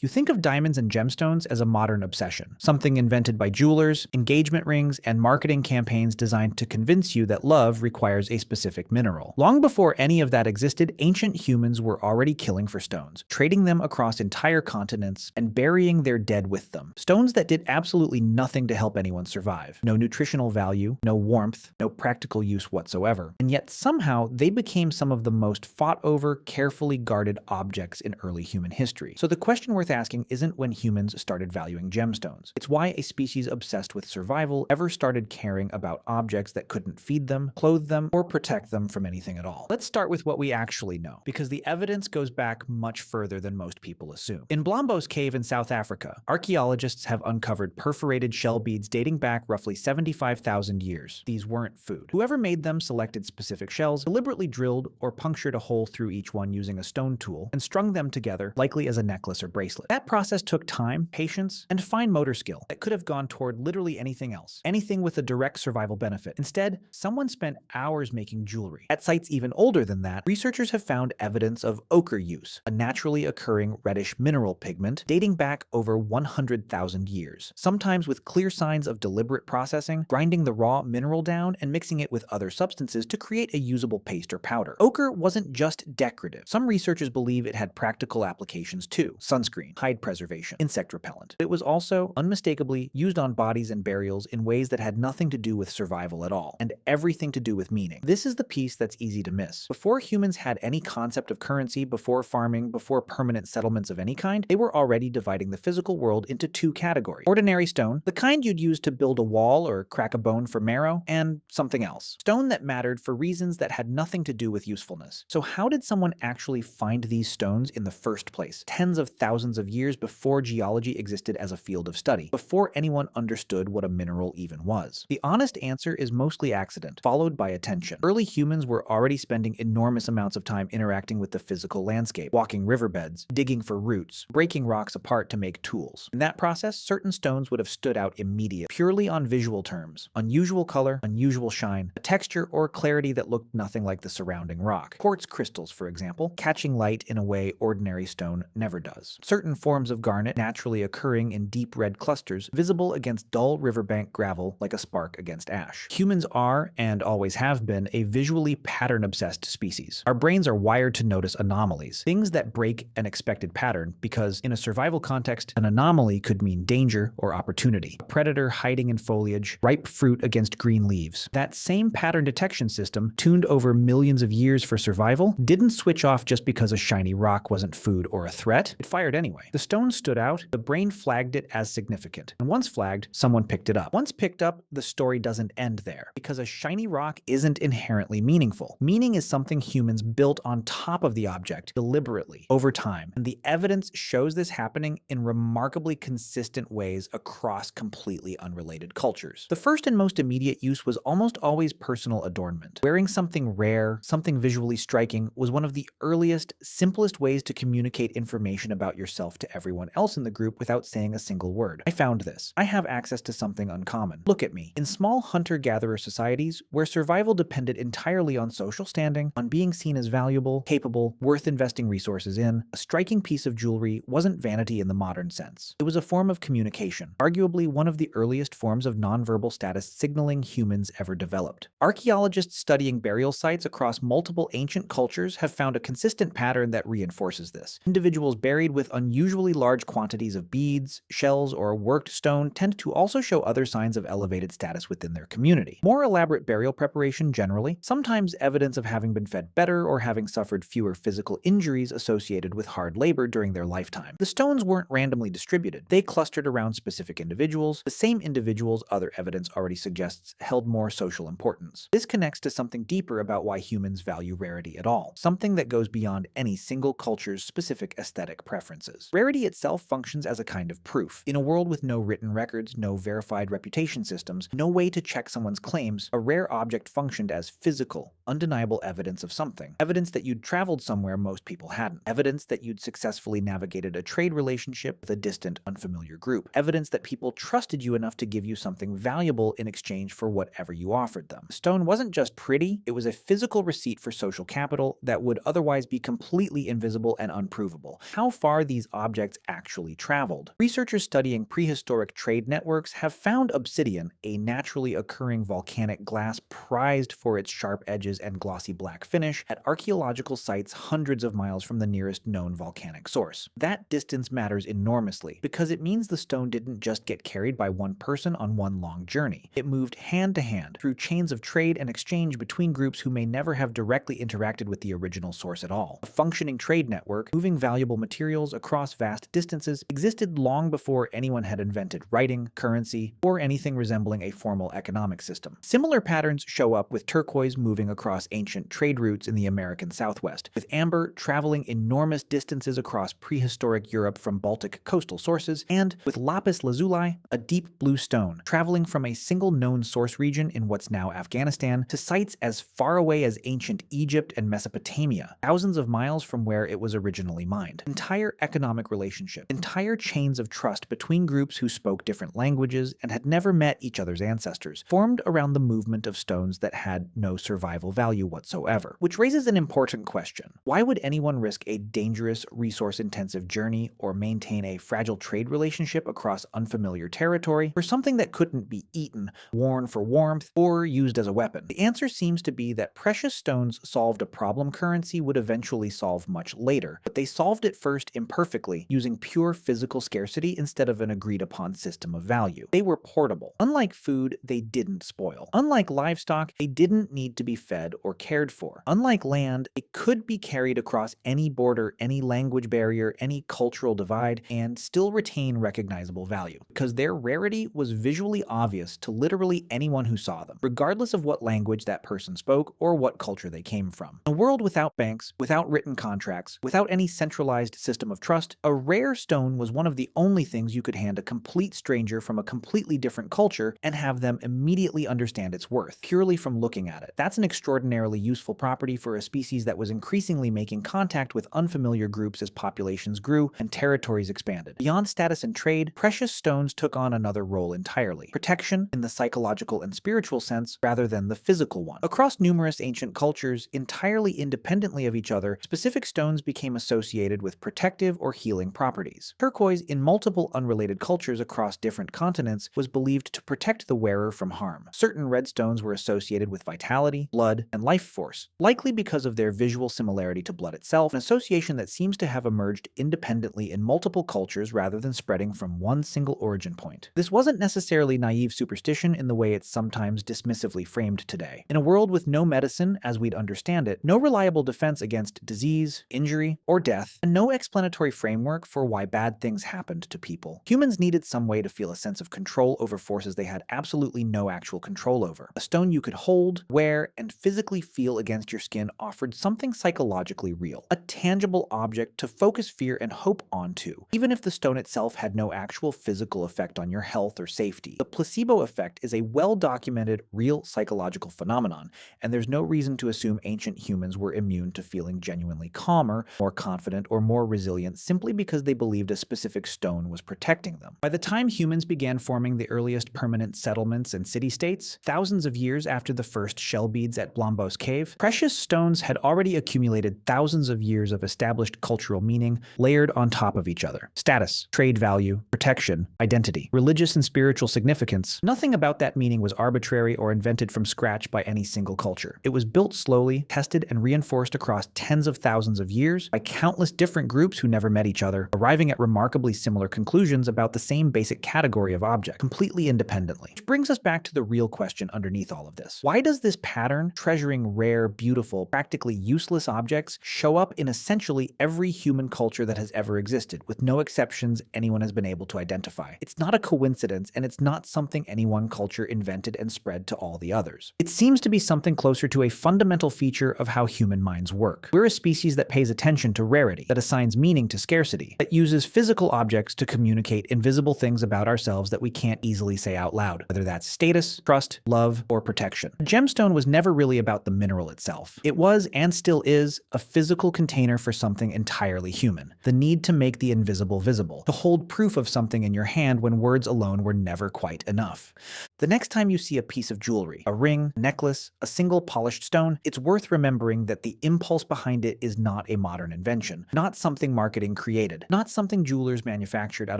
You think of diamonds and gemstones as a modern obsession, something invented by jewelers, engagement rings, and marketing campaigns designed to convince you that love requires a specific mineral. Long before any of that existed, ancient humans were already killing for stones, trading them across entire continents and burying their dead with them. Stones that did absolutely nothing to help anyone survive. No nutritional value, no warmth, no practical use whatsoever. And yet somehow they became some of the most fought over, carefully guarded objects in early human history. So the question worth asking isn't when humans started valuing gemstones. It's why a species obsessed with survival ever started caring about objects that couldn't feed them, clothe them, or protect them from anything at all. Let's start with what we actually know, because the evidence goes back much further than most people assume. In Blombos Cave in South Africa, archaeologists have uncovered perforated shell beads dating back roughly 75,000 years. These weren't food. Whoever made them selected specific shells, deliberately drilled or punctured a hole through each one using a stone tool, and strung them together, likely as a necklace or bracelet. That process took time, patience, and fine motor skill that could have gone toward literally anything else, anything with a direct survival benefit. Instead, someone spent hours making jewelry. At sites even older than that, researchers have found evidence of ochre use, a naturally occurring reddish mineral pigment dating back over 100,000 years, sometimes with clear signs of deliberate processing, grinding the raw mineral down and mixing it with other substances to create a usable paste or powder. Ochre wasn't just decorative. Some researchers believe it had practical applications too: sunscreen, hide preservation, insect repellent. It was also unmistakably used on bodies and burials in ways that had nothing to do with survival at all, and everything to do with meaning. This is the piece that's easy to miss. Before humans had any concept of currency, before farming, before permanent settlements of any kind, they were already dividing the physical world into two categories: ordinary stone, the kind you'd use to build a wall or crack a bone for marrow, and something else. Stone that mattered for reasons that had nothing to do with usefulness. So how did someone actually find these stones in the first place, tens of thousands of years before geology existed as a field of study, before anyone understood what a mineral even was? The honest answer is mostly accident, followed by attention. Early humans were already spending enormous amounts of time interacting with the physical landscape, walking riverbeds, digging for roots, breaking rocks apart to make tools. In that process, certain stones would have stood out immediately, purely on visual terms: unusual color, unusual shine, a texture or clarity that looked nothing like the surrounding rock. Quartz crystals, for example, catching light in a way ordinary stone never does. Certain forms of garnet naturally occurring in deep red clusters, visible against dull riverbank gravel like a spark against ash. Humans are, and always have been, a visually pattern-obsessed species. Our brains are wired to notice anomalies, things that break an expected pattern, because in a survival context, an anomaly could mean danger or opportunity. A predator hiding in foliage, ripe fruit against green leaves. That same pattern detection system, tuned over millions of years for survival, didn't switch off just because a shiny rock wasn't food or a threat. It fired anyway. The stone stood out, the brain flagged it as significant. And once flagged, someone picked it up. Once picked up, the story doesn't end there, because a shiny rock isn't inherently meaningful. Meaning is something humans built on top of the object, deliberately, over time. And the evidence shows this happening in remarkably consistent ways across completely unrelated cultures. The first and most immediate use was almost always personal adornment. Wearing something rare, something visually striking, was one of the earliest, simplest ways to communicate information about yourself to everyone else in the group without saying a single word. I found this. I have access to something uncommon. Look at me. In small hunter-gatherer societies, where survival depended entirely on social standing, on being seen as valuable, capable, worth investing resources in, a striking piece of jewelry wasn't vanity in the modern sense. It was a form of communication, arguably one of the earliest forms of nonverbal status signaling humans ever developed. Archaeologists studying burial sites across multiple ancient cultures have found a consistent pattern that reinforces this. Individuals buried with unusually large quantities of beads, shells, or worked stone tend to also show other signs of elevated status within their community. More elaborate burial preparation generally, sometimes evidence of having been fed better or having suffered fewer physical injuries associated with hard labor during their lifetime. The stones weren't randomly distributed. They clustered around specific individuals, the same individuals other evidence already suggests held more social importance. This connects to something deeper about why humans value rarity at all, something that goes beyond any single culture's specific aesthetic preferences. Rarity itself functions as a kind of proof. In a world with no written records, no verified reputation systems, no way to check someone's claims, a rare object functioned as physical, undeniable evidence of something. Evidence that you'd traveled somewhere most people hadn't. Evidence that you'd successfully navigated a trade relationship with a distant, unfamiliar group. Evidence that people trusted you enough to give you something valuable in exchange for whatever you offered them. The stone wasn't just pretty, it was a physical receipt for social capital that would otherwise be completely invisible and unprovable. How far these objects actually traveled. Researchers studying prehistoric trade networks have found obsidian, a naturally occurring volcanic glass prized for its sharp edges and glossy black finish, at archaeological sites hundreds of miles from the nearest known volcanic source. That distance matters enormously because it means the stone didn't just get carried by one person on one long journey. It moved hand to hand through chains of trade and exchange between groups who may never have directly interacted with the original source at all. A functioning trade network, moving valuable materials across vast distances, existed long before anyone had invented writing, currency, or anything resembling a formal economic system. Similar patterns show up with turquoise moving across ancient trade routes in the American Southwest, with amber traveling enormous distances across prehistoric Europe from Baltic coastal sources, and with lapis lazuli, a deep blue stone, traveling from a single known source region in what's now Afghanistan to sites as far away as ancient Egypt and Mesopotamia, thousands of miles from where it was originally mined. Entire economic relationships, entire chains of trust between groups who spoke different languages and had never met each other's ancestors, formed around the movement of stones that had no survival value whatsoever. Which raises an important question. Why would anyone risk a dangerous, resource-intensive journey or maintain a fragile trade relationship across unfamiliar territory for something that couldn't be eaten, worn for warmth, or used as a weapon? The answer seems to be that precious stones solved a problem currency would eventually solve much later, but they solved it first imperfectly, using pure physical scarcity instead of an agreed-upon system of value. They were portable. Unlike food, they didn't spoil. Unlike livestock, they didn't need to be fed or cared for. Unlike land, it could be carried across any border, any language barrier, any cultural divide, and still retain recognizable value, because their rarity was visually obvious to literally anyone who saw them, regardless of what language that person spoke or what culture they came from. In a world without banks, without written contracts, without any centralized system of trust, a rare stone was one of the only things you could hand a complete stranger from a completely different culture and have them immediately understand its worth, purely from looking at it. That's an extraordinarily useful property for a species that was increasingly making contact with unfamiliar groups as populations grew and territories expanded. Beyond status and trade, precious stones took on another role entirely: protection in the psychological and spiritual sense rather than the physical one. Across numerous ancient cultures, entirely independently of each other, specific stones became associated with protective or healing properties. Turquoise, in multiple unrelated cultures across different continents, was believed to protect the wearer from harm. Certain red stones were associated with vitality, blood, and life force, likely because of their visual similarity to blood itself, an association that seems to have emerged independently in multiple cultures rather than spreading from one single origin point. This wasn't necessarily naive superstition in the way it's sometimes dismissively framed today. In a world with no medicine as we'd understand it, no reliable defense against disease, injury, or death, and no explanatory framework for why bad things happened to people, humans needed some way to feel a sense of control over forces they had absolutely no actual control over. A stone you could hold, wear, and physically feel against your skin offered something psychologically real, a tangible object to focus fear and hope onto, even if the stone itself had no actual physical effect on your health or safety. The placebo effect is a well-documented, real psychological phenomenon, and there's no reason to assume ancient humans were immune to feeling genuinely calmer, more confident, or more resilient simply because they believed a specific stone was protecting them. By the time humans began forming the earliest permanent settlements and city-states, thousands of years after the first shell beads at Blombos Cave, precious stones had already accumulated thousands of years of established cultural meaning layered on top of each other. Status, trade value, protection, identity, religious and spiritual significance. Nothing about that meaning was arbitrary or invented from scratch by any single culture. It was built slowly, tested, and reinforced across tens of thousands of years by countless different groups who never met each other, arriving at remarkably similar conclusions about the same basic category of object, completely independently. Which brings us back to the real question underneath all of this. Why does this pattern, treasuring rare, beautiful, practically useless objects, show up in essentially every human culture that has ever existed, with no exceptions anyone has been able to identify? It's not a coincidence, and it's not something any one culture invented and spread to all the others. It seems to be something closer to a fundamental feature of how human minds work. We're a species that pays attention to rarity, that assigns meaning to scarcity, that uses physical objects to communicate invisible things about ourselves that we can't easily say out loud, whether that's status, trust, love, or protection. A gemstone was never really about the mineral itself. It was, and still is, a physical container for something entirely human: the need to make the invisible visible, to hold proof of something in your hand when words alone were never quite enough. The next time you see a piece of jewelry, a ring, a necklace, a single polished stone, it's worth remembering that the impulse behind it is not a modern invention, not something marketing created, not something jewelers manufactured out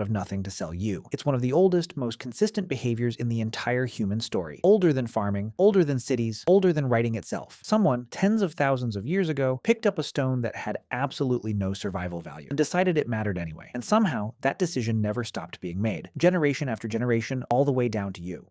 of nothing to sell you. It's one of the oldest, most consistent behaviors in the entire human story. Older than farming, older than cities, older than writing itself. Someone, tens of thousands of years ago, picked up a stone that had absolutely no survival value and decided it mattered anyway. And somehow, that decision never stopped being made, generation after generation, all the way down to you.